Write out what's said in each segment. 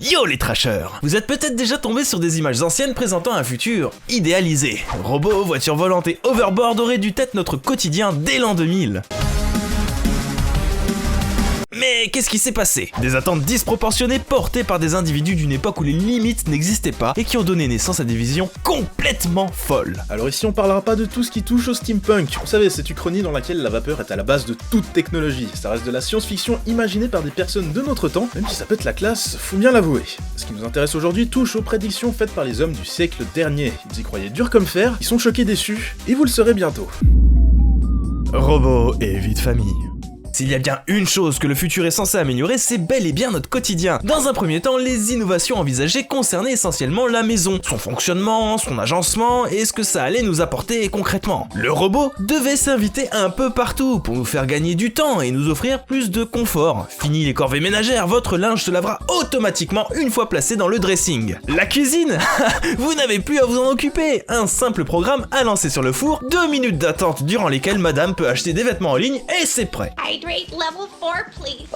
Yo les trashers! Vous êtes peut-être déjà tombé sur des images anciennes présentant un futur idéalisé. Robots, voitures volantes et hoverboard auraient dû être notre quotidien dès l'an 2000. Mais qu'est-ce qui s'est passé? Des attentes disproportionnées portées par des individus d'une époque où les limites n'existaient pas et qui ont donné naissance à des visions complètement folles. Alors ici on parlera pas de tout ce qui touche au steampunk. Vous savez, cette uchronie dans laquelle la vapeur est à la base de toute technologie. Ça reste de la science-fiction imaginée par des personnes de notre temps, même si ça peut être la classe, faut bien l'avouer. Ce qui nous intéresse aujourd'hui touche aux prédictions faites par les hommes du siècle dernier. Ils y croyaient dur comme fer, ils sont choqués déçus, et vous le serez bientôt. Robots et vie de famille. S'il y a bien une chose que le futur est censé améliorer, c'est bel et bien notre quotidien. Dans un premier temps, les innovations envisagées concernaient essentiellement la maison, son fonctionnement, son agencement et ce que ça allait nous apporter concrètement. Le robot devait s'inviter un peu partout pour nous faire gagner du temps et nous offrir plus de confort. Fini les corvées ménagères, votre linge se lavera automatiquement une fois placé dans le dressing. La cuisine, vous n'avez plus à vous en occuper. Un simple programme à lancer sur le four, 2 minutes d'attente durant lesquelles madame peut acheter des vêtements en ligne et c'est prêt. Level 4, please.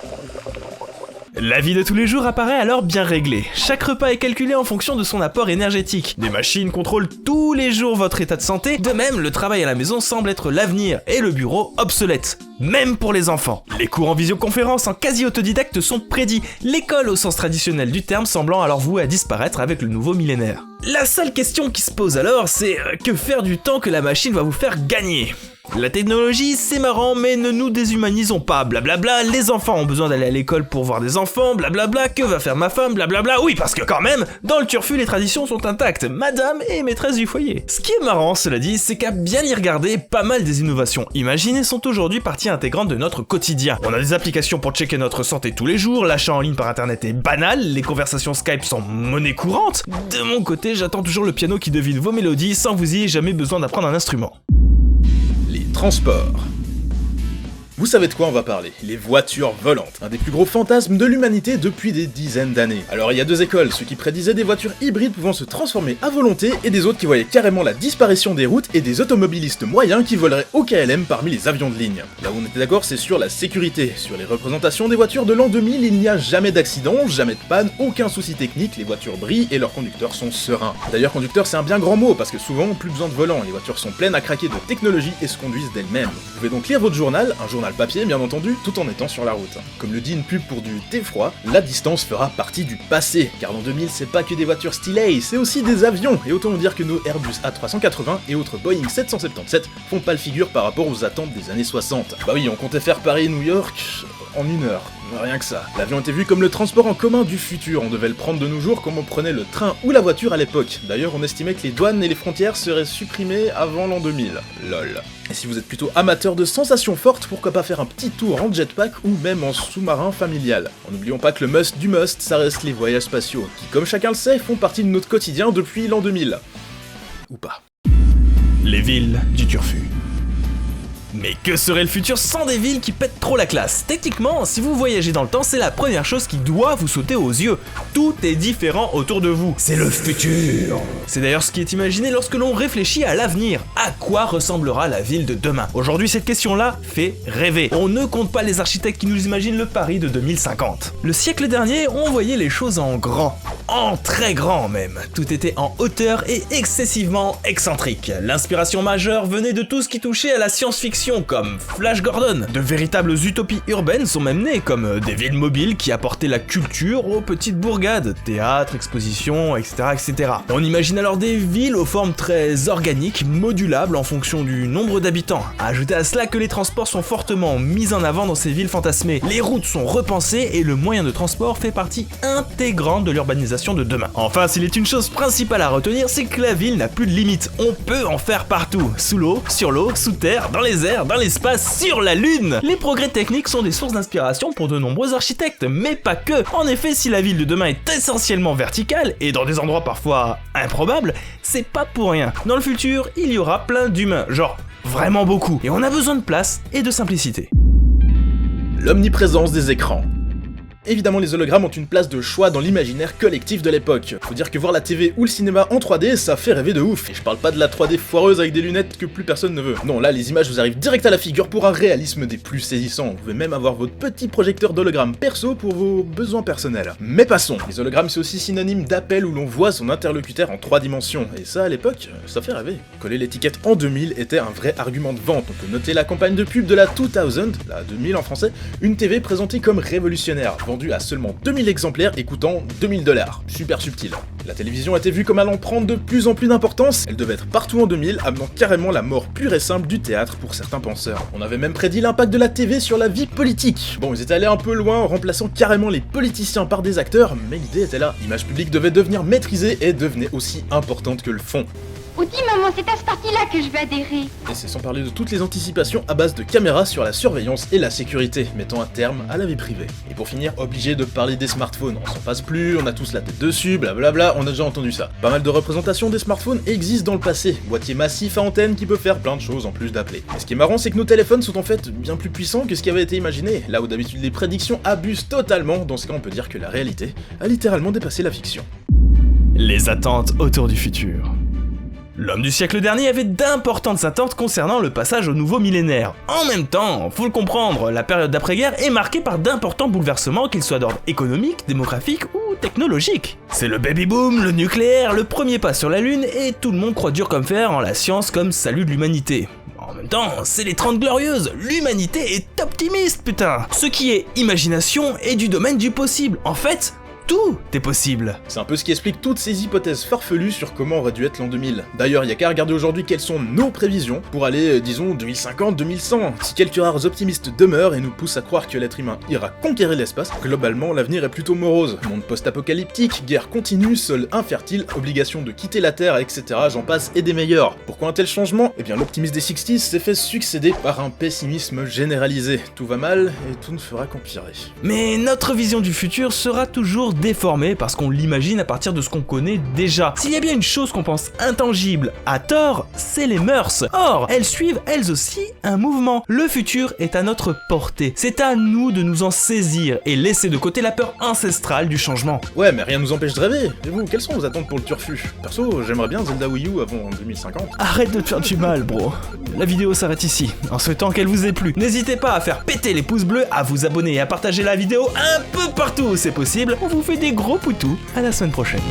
La vie de tous les jours apparaît alors bien réglée. Chaque repas est calculé en fonction de son apport énergétique. Des machines contrôlent tous les jours votre état de santé. De même, le travail à la maison semble être l'avenir et le bureau obsolète. Même pour les enfants. Les cours en visioconférence en quasi-autodidacte sont prédits. L'école au sens traditionnel du terme semblant alors vouée à disparaître avec le nouveau millénaire. La seule question qui se pose alors, c'est que faire du temps que la machine va vous faire gagner? La technologie, c'est marrant, mais ne nous déshumanisons pas, blablabla, les enfants ont besoin d'aller à l'école pour voir des enfants, blablabla, que va faire ma femme, blablabla, oui, parce que quand même, dans le turfu, les traditions sont intactes, madame est maîtresse du foyer. Ce qui est marrant, cela dit, c'est qu'à bien y regarder, pas mal des innovations imaginées sont aujourd'hui partie intégrante de notre quotidien. On a des applications pour checker notre santé tous les jours, l'achat en ligne par internet est banal, les conversations Skype sont monnaie courante. De mon côté, j'attends toujours le piano qui devine vos mélodies sans vous ayez jamais besoin d'apprendre un instrument. Les transports. Vous savez de quoi on va parler? Les voitures volantes, un des plus gros fantasmes de l'humanité depuis des dizaines d'années. Alors il y a deux écoles, ceux qui prédisaient des voitures hybrides pouvant se transformer à volonté, et des autres qui voyaient carrément la disparition des routes et des automobilistes moyens qui voleraient au KLM parmi les avions de ligne. Là où on était d'accord, c'est sur la sécurité. Sur les représentations des voitures de l'an 2000, il n'y a jamais d'accident, jamais de panne, aucun souci technique, les voitures brillent et leurs conducteurs sont sereins. D'ailleurs conducteur c'est un bien grand mot, parce que souvent plus besoin de volant, les voitures sont pleines à craquer de technologie et se conduisent d'elles-mêmes. Vous pouvez donc lire votre journal, un journal papier bien entendu, tout en étant sur la route. Comme le dit une pub pour du thé froid, la distance fera partie du passé, car l'an 2000 c'est pas que des voitures stylées, c'est aussi des avions, et autant dire que nos Airbus A380 et autres Boeing 777 font pas le figure par rapport aux attentes des années 60. Bah oui, on comptait faire Paris-New York en 1 heure. Rien que ça. L'avion était vu comme le transport en commun du futur, on devait le prendre de nos jours comme on prenait le train ou la voiture à l'époque. D'ailleurs, on estimait que les douanes et les frontières seraient supprimées avant l'an 2000. Lol. Et si vous êtes plutôt amateur de sensations fortes, pourquoi pas faire un petit tour en jetpack ou même en sous-marin familial. N'oublions pas que le must du must, ça reste les voyages spatiaux, qui comme chacun le sait, font partie de notre quotidien depuis l'an 2000. Ou pas. Les villes du turfu. Mais que serait le futur sans des villes qui pètent trop la classe? Techniquement, si vous voyagez dans le temps, c'est la première chose qui doit vous sauter aux yeux. Tout est différent autour de vous. C'est le futur. C'est d'ailleurs ce qui est imaginé lorsque l'on réfléchit à l'avenir. À quoi ressemblera la ville de demain? Aujourd'hui, cette question-là fait rêver. On ne compte pas les architectes qui nous imaginent le Paris de 2050. Le siècle dernier, on voyait les choses en grand. En très grand même. Tout était en hauteur et excessivement excentrique. L'inspiration majeure venait de tout ce qui touchait à la science-fiction comme Flash Gordon. De véritables utopies urbaines sont même nées, comme des villes mobiles qui apportaient la culture aux petites bourgades, théâtres, expositions, etc., etc. On imagine alors des villes aux formes très organiques, modulables en fonction du nombre d'habitants. Ajoutez à cela que les transports sont fortement mis en avant dans ces villes fantasmées. Les routes sont repensées et le moyen de transport fait partie intégrante de l'urbanisation de demain. Enfin, s'il est une chose principale à retenir, c'est que la ville n'a plus de limites. On peut en faire partout. Sous l'eau, sous terre, dans les airs, dans l'espace, sur la lune. Les progrès techniques sont des sources d'inspiration pour de nombreux architectes, mais pas que. En effet, si la ville de demain est essentiellement verticale, et dans des endroits parfois improbables, c'est pas pour rien. Dans le futur, il y aura plein d'humains, genre vraiment beaucoup, et on a besoin de place et de simplicité. L'omniprésence des écrans. Évidemment, les hologrammes ont une place de choix dans l'imaginaire collectif de l'époque. Faut dire que voir la TV ou le cinéma en 3D, ça fait rêver de ouf. Et je parle pas de la 3D foireuse avec des lunettes que plus personne ne veut. Non, là, les images vous arrivent direct à la figure pour un réalisme des plus saisissants. Vous pouvez même avoir votre petit projecteur d'hologramme perso pour vos besoins personnels. Mais passons, les hologrammes c'est aussi synonyme d'appel où l'on voit son interlocuteur en 3 dimensions. Et ça, à l'époque, ça fait rêver. Coller l'étiquette en 2000 était un vrai argument de vente. On peut noter la campagne de pub de la 2000, la 2000 en français, une TV présentée comme révolutionnaire, vendue à seulement 2000 exemplaires et coûtant $2000. Super subtil. La télévision était vue comme allant prendre de plus en plus d'importance, elle devait être partout en 2000, amenant carrément la mort pure et simple du théâtre pour certains penseurs. On avait même prédit l'impact de la TV sur la vie politique. Bon, ils étaient allés un peu loin en remplaçant carrément les politiciens par des acteurs, mais l'idée était là. L'image publique devait devenir maîtrisée et devenait aussi importante que le fond. Oh dis maman, c'est à ce parti-là que je vais adhérer. Et c'est sans parler de toutes les anticipations à base de caméras sur la surveillance et la sécurité, mettant un terme à la vie privée. Et pour finir, obligé de parler des smartphones, on s'en passe plus, on a tous la tête dessus, blablabla, on a déjà entendu ça. Pas mal de représentations des smartphones existent dans le passé, boîtier massif à antenne qui peut faire plein de choses en plus d'appeler. Et ce qui est marrant, c'est que nos téléphones sont en fait bien plus puissants que ce qui avait été imaginé, là où d'habitude les prédictions abusent totalement, dans ce cas on peut dire que la réalité a littéralement dépassé la fiction. Les attentes autour du futur. L'homme du siècle dernier avait d'importantes attentes concernant le passage au nouveau millénaire. En même temps, faut le comprendre, la période d'après-guerre est marquée par d'importants bouleversements, qu'ils soient d'ordre économique, démographique ou technologique. C'est le baby-boom, le nucléaire, le premier pas sur la Lune, et tout le monde croit dur comme fer en la science comme salut de l'humanité. En même temps, c'est les 30 glorieuses, l'humanité est optimiste, putain. Ce qui est imagination est du domaine du possible. En fait, tout est possible. C'est un peu ce qui explique toutes ces hypothèses farfelues sur comment aurait dû être l'an 2000. D'ailleurs, il y a qu'à regarder aujourd'hui quelles sont nos prévisions pour aller, disons, 2050, 2100. Si quelques rares optimistes demeurent et nous poussent à croire que l'être humain ira conquérir l'espace, globalement, l'avenir est plutôt morose. Monde post-apocalyptique, guerre continue, sol infertile, obligation de quitter la Terre, etc. J'en passe et des meilleurs. Pourquoi un tel changement ? Eh bien, l'optimisme des 60s s'est fait succéder par un pessimisme généralisé. Tout va mal et tout ne fera qu'empirer. Mais notre vision du futur sera toujours déformée parce qu'on l'imagine à partir de ce qu'on connaît déjà. S'il y a bien une chose qu'on pense intangible à tort, c'est les mœurs. Or, elles suivent elles aussi un mouvement. Le futur est à notre portée. C'est à nous de nous en saisir et laisser de côté la peur ancestrale du changement. Ouais, mais rien nous empêche de rêver. Et vous, quelles sont vos attentes pour le turfu ? Perso, j'aimerais bien Zelda Wii U avant 2050. Arrête de te faire du mal, bro. La vidéo s'arrête ici, en souhaitant qu'elle vous ait plu. N'hésitez pas à faire péter les pouces bleus, à vous abonner et à partager la vidéo un peu partout où c'est possible. On vous fait des gros poutous. À la semaine prochaine.